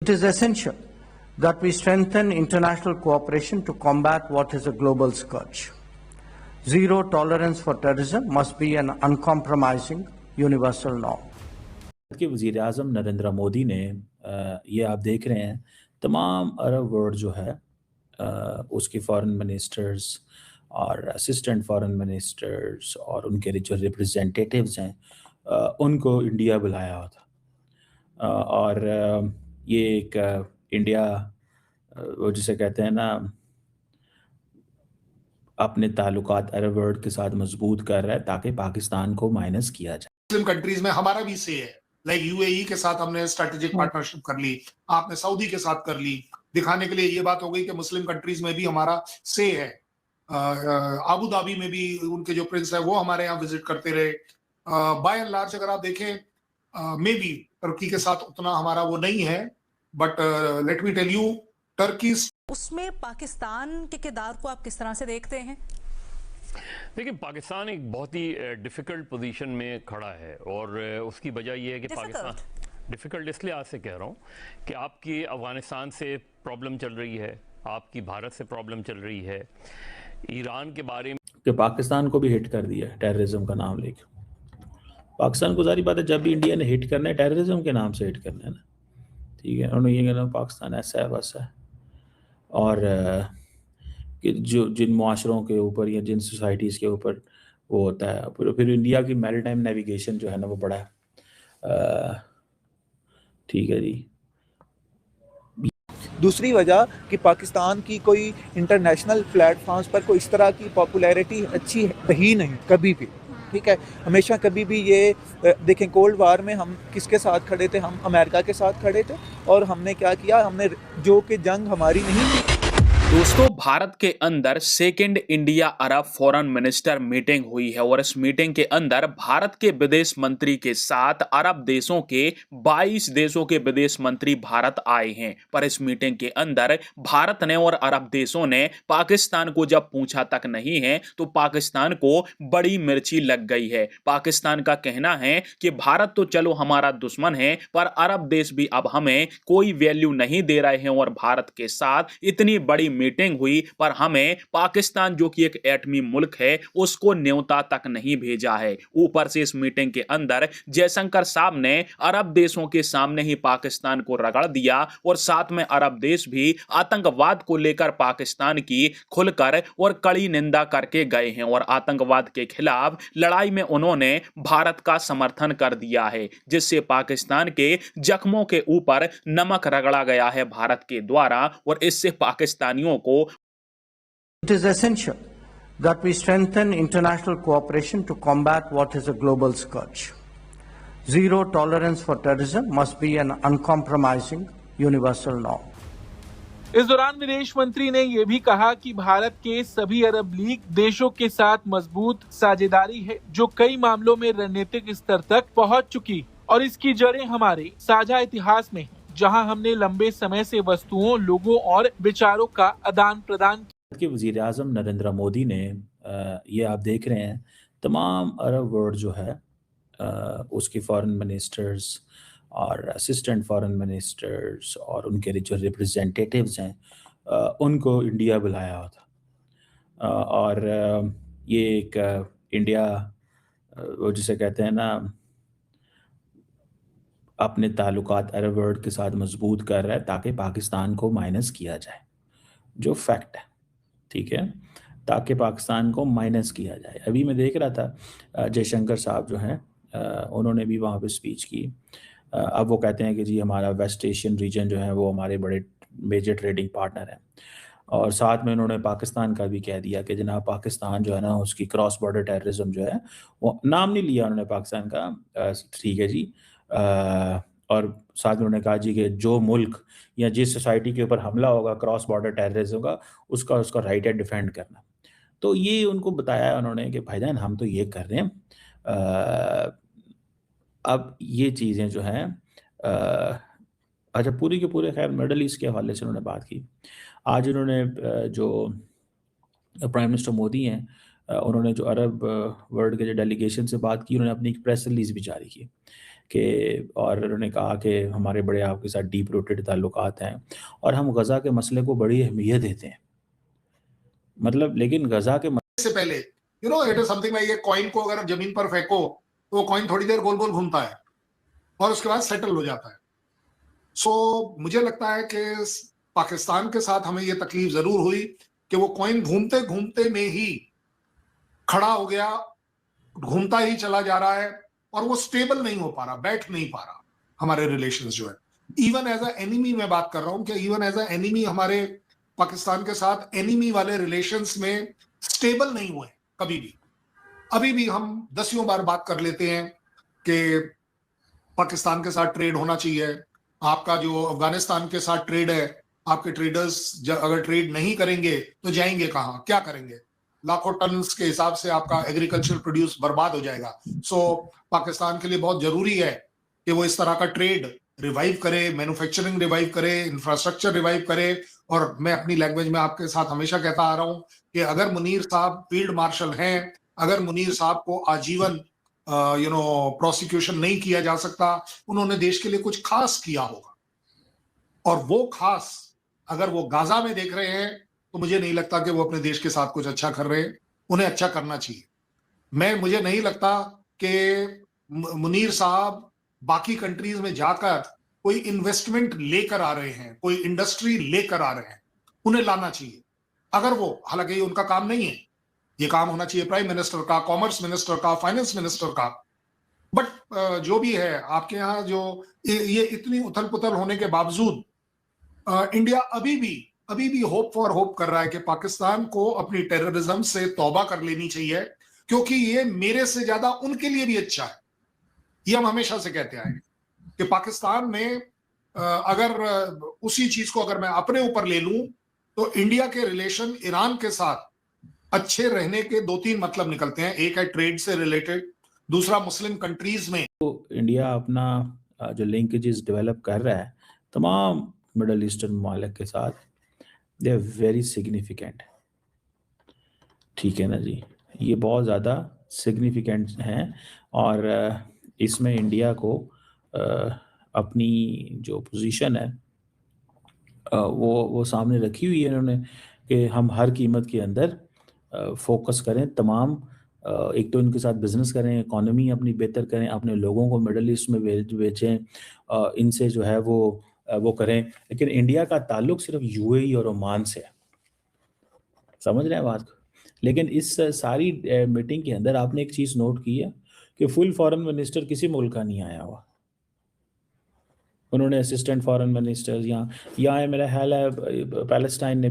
It is essential that we strengthen international cooperation to combat what is a global scourge. Zero tolerance for terrorism must be an uncompromising universal norm. के वज़ीर आज़म नरेंद्र मोदी ने ये आप देख रहे हैं तमाम अरब वर्ल्ड जो है उसके फॉरेन मिनिस्टर्स और असिस्टेंट फॉरेन मिनिस्टर्स और उनके जो रिप्रेजेंटेटिव्स हैं उनको इंडिया बुलाया हुआ था और ये एक इंडिया वो जिसे कहते हैं ना अपने ताल्लुकात अरब वर्ल्ड के साथ मजबूत कर रहा है ताकि पाकिस्तान को माइनस किया जाए। मुस्लिम कंट्रीज में हमारा भी से है, लाइक यूएई के साथ हमने स्ट्रेटेजिक पार्टनरशिप कर ली, आपने सऊदी के साथ कर ली, दिखाने के लिए ये बात हो गई कि मुस्लिम कंट्रीज में भी हमारा से है। आबू धाबी में भी उनके जो प्रिंस है वो हमारे यहाँ विजिट करते रहे। बाय एंड लार्ज अगर आप देखें मे बी तुर्की के साथ उतना हमारा वो नहीं है, but let me tell you Turkey उसमें पाकिस्तान के किरदार को आप किस तरह से देखते हैं? देखिए, पाकिस्तान एक बहुत ही डिफ़िकल्ट पोजीशन में खड़ा है और उसकी वजह यह है कि पाकिस्तान डिफ़िकल्ट इसलिए आज से कह रहा हूँ कि आपकी अफ़गानिस्तान से प्रॉब्लम चल रही है, आपकी भारत से प्रॉब्लम चल रही है, ईरान के बारे में कि पाकिस्तान को भी हिट कर दिया टेररिज्म का नाम लेकर। पाकिस्तान को सारी बात है, जब भी इंडिया ने हिट करना है टेररिज्म के नाम से हिट करना है ना, ठीक है। उन्होंने ये कहना पाकिस्तान ऐसा है वैसा है, और कि जो जिन मुआशरों के ऊपर या जिन सोसाइटीज़ के ऊपर वो होता है, फिर इंडिया की मैरीटाइम नेविगेशन जो है ना वो बड़ा ठीक है जी। दूसरी वजह कि पाकिस्तान की कोई इंटरनेशनल प्लेटफॉर्म्स पर कोई इस तरह की पॉपुलैरिटी अच्छी रही नहीं कभी भी, ठीक है। हमेशा कभी भी ये देखें, कोल्ड वार में हम किसके साथ खड़े थे? हम अमेरिका के साथ खड़े थे, और हमने क्या किया? हमने जो कि जंग हमारी नहीं थी। दोस्तों, भारत के अंदर सेकेंड इंडिया अरब फॉरेन मिनिस्टर मीटिंग हुई है और इस मीटिंग के अंदर भारत के विदेश मंत्री के साथ अरब देशों के 22 देशों के विदेश मंत्री भारत आए हैं। पर इस मीटिंग के अंदर भारत ने और अरब देशों ने पाकिस्तान को जब पूछा तक नहीं है तो पाकिस्तान को बड़ी मिर्ची लग गई है। पाकिस्तान का कहना है कि भारत तो चलो हमारा दुश्मन है, पर अरब देश भी अब हमें कोई वैल्यू नहीं दे रहे हैं और भारत के साथ इतनी बड़ी मीटिंग हुई पर हमें पाकिस्तान जो कि एक एटमी मुल्क है उसको न्योता तक नहीं भेजा है। ऊपर से इस मीटिंग के अंदर जयशंकर साहब ने अरब देशों के सामने ही पाकिस्तान को रगड़ दिया और साथ में अरब देश भी आतंकवाद को लेकर पाकिस्तान की खुलकर और कड़ी निंदा करके गए हैं और आतंकवाद के खिलाफ लड़ाई में उन्होंने भारत का समर्थन कर दिया है, जिससे पाकिस्तान के जख्मों के ऊपर नमक रगड़ा गया है भारत के द्वारा और इससे पाकिस्तानियों को It is essential that we strengthen international cooperation to combat what is a global scourge. Zero tolerance for terrorism must be an uncompromising universal norm. इस दौरान विदेश मंत्री ने यह भी कहा कि भारत के सभी अरब लीग देशों के साथ मजबूत साझेदारी है जो कई मामलों में रणनीतिक स्तर तक पहुंच चुकी और इसकी जड़ें हमारे साझा इतिहास में हैं, जहां हमने लंबे समय से वस्तुओं, लोगों और विचारों का आदान प्रदान के वज़ीर आज़म नरेंद्र मोदी ने ये आप देख रहे हैं तमाम अरब वर्ल्ड जो है उसके फॉरेन मिनिस्टर्स और असिस्टेंट फॉरेन मिनिस्टर्स और उनके जो रिप्रेजेंटेटिव्स हैं उनको इंडिया बुलाया हुआ था और ये एक इंडिया वो जिसे कहते हैं ना अपने ताल्लुकात अरब वर्ल्ड के साथ मजबूत कर रहा है ताकि पाकिस्तान को माइनस किया जाए, जो फैक्ट है, ठीक है, ताकि पाकिस्तान को माइनस किया जाए। अभी मैं देख रहा था जयशंकर साहब जो हैं उन्होंने भी वहाँ पे स्पीच की। अब वो कहते हैं कि जी हमारा वेस्ट एशियन रीजन जो है वो हमारे बड़े मेजर ट्रेडिंग पार्टनर हैं और साथ में उन्होंने पाकिस्तान का भी कह दिया कि जनाब पाकिस्तान जो है ना उसकी क्रॉस बॉर्डर टेररिज्म जो है वो नाम नहीं लिया उन्होंने पाकिस्तान का, ठीक है जी। और साथ में उन्होंने कहा जी कि जो मुल्क या जिस सोसाइटी के ऊपर हमला होगा क्रॉस बॉर्डर टेररिज्म का उसका राइट है डिफेंड करना। तो ये उनको बताया उन्होंने कि भाईजान हम तो ये कर रहे हैं। अब ये चीज़ें जो हैं अच्छा पूरी के पूरे खैर मिडल ईस्ट के हवाले से उन्होंने बात की। आज उन्होंने जो प्राइम मिनिस्टर मोदी हैं उन्होंने जो अरब वर्ल्ड के जो डेलीगेशन से बात की, उन्होंने अपनी एक प्रेस रिलीज भी जारी की कि और उन्होंने कहा कि हमारे बड़े आपके साथ डीप रूटेड ताल्लुकात हैं और हम गज़ा के मसले को बड़ी अहमियत देते हैं। मतलब लेकिन गज़ा के से पहले इट इज समथिंग लाइक ये कॉइन को अगर जमीन पर फेंको तो वो कॉइन थोड़ी देर गोल गोल घूमता है और उसके बाद सेटल हो जाता है। सो मुझे लगता है कि पाकिस्तान के साथ हमें ये तकलीफ जरूर हुई कि वो कॉइन घूमते घूमते में ही खड़ा हो गया, घूमता ही चला जा रहा है और वो स्टेबल नहीं हो पा रहा, बैठ नहीं पा रहा। हमारे रिलेशंस जो है इवन एज अ एनिमी मैं बात कर रहा हूं कि इवन एज अ एनिमी हमारे पाकिस्तान के साथ एनिमी वाले रिलेशंस में स्टेबल नहीं हुए कभी भी। अभी भी हम 10 बार बात कर लेते हैं कि पाकिस्तान के साथ ट्रेड होना चाहिए। आपका जो अफगानिस्तान के साथ ट्रेड है, आपके ट्रेडर्स अगर ट्रेड नहीं करेंगे तो जाएंगे कहां, क्या करेंगे? लाखों टन के हिसाब से आपका एग्रीकल्चरल प्रोड्यूस बर्बाद हो जाएगा। सो पाकिस्तान के लिए बहुत जरूरी है कि वो इस तरह का ट्रेड रिवाइव करे, मैन्युफैक्चरिंग रिवाइव करे, इंफ्रास्ट्रक्चर रिवाइव करे। और मैं अपनी लैंग्वेज में आपके साथ हमेशा कहता आ रहा हूं कि अगर मुनीर साहब फील्ड मार्शल हैं, अगर मुनीर साहब को आजीवन प्रोसिक्यूशन नहीं किया जा सकता, उन्होंने देश के लिए कुछ खास किया होगा। और वो खास अगर वो गाजा में देख रहे हैं तो मुझे नहीं लगता कि वो अपने देश के साथ कुछ अच्छा कर रहे हैं। उन्हें अच्छा करना चाहिए। मुझे नहीं लगता कि मुनीर साहब बाकी कंट्रीज में जाकर कोई इन्वेस्टमेंट लेकर आ रहे हैं, कोई इंडस्ट्री लेकर आ रहे हैं। उन्हें लाना चाहिए। अगर वो, हालांकि ये उनका काम नहीं है, ये काम होना चाहिए प्राइम मिनिस्टर का, कॉमर्स मिनिस्टर का, फाइनेंस मिनिस्टर का। बट जो भी है आपके यहाँ जो ये इतनी उथल पुथल होने के बावजूद इंडिया अभी भी होप कर रहा है कि पाकिस्तान को अपनी टेररिज्म से तौबा कर लेनी चाहिए, क्योंकि ये मेरे से ज्यादा उनके लिए भी अच्छा है। ये हम हमेशा से कहते आए कि पाकिस्तान में अगर उसी चीज को अगर मैं अपने ऊपर ले लूं तो इंडिया के रिलेशन ईरान के साथ अच्छे रहने के 2-3 मतलब निकलते हैं। एक है ट्रेड से रिलेटेड, दूसरा मुस्लिम कंट्रीज में तो इंडिया अपना जो लिंकेजेस डेवलप कर रहा है तमाम मिडल ईस्टर्न ममालिक के साथ, दे आर वेरी सिग्निफिकेंट। ठीक है ना जी, ये बहुत ज़्यादा सिग्निफिकेंट हैं और इसमें इंडिया को अपनी जो पोजीशन है वो सामने रखी हुई है इन्होंने कि हम हर कीमत के अंदर फोकस करें, तमाम एक तो इनके साथ बिजनेस करें, इकोनॉमी अपनी बेहतर करें, अपने लोगों को मिडल ईस्ट में बेचें, इनसे जो है वो करें। लेकिन इंडिया का ताल्लुक सिर्फ यूएई और ओमान से है, समझ रहे हैं बात को। लेकिन इस सारी मीटिंग के अंदर आपने एक चीज़ नोट की है कि फुल फॉरेन मिनिस्टर किसी मुल्क का नहीं आया हुआ। उन्होंने असिस्टेंट फॉरेन मिनिस्टर्स यहाँ आए, मेरा ख्याल है पैलेस्टाइन ने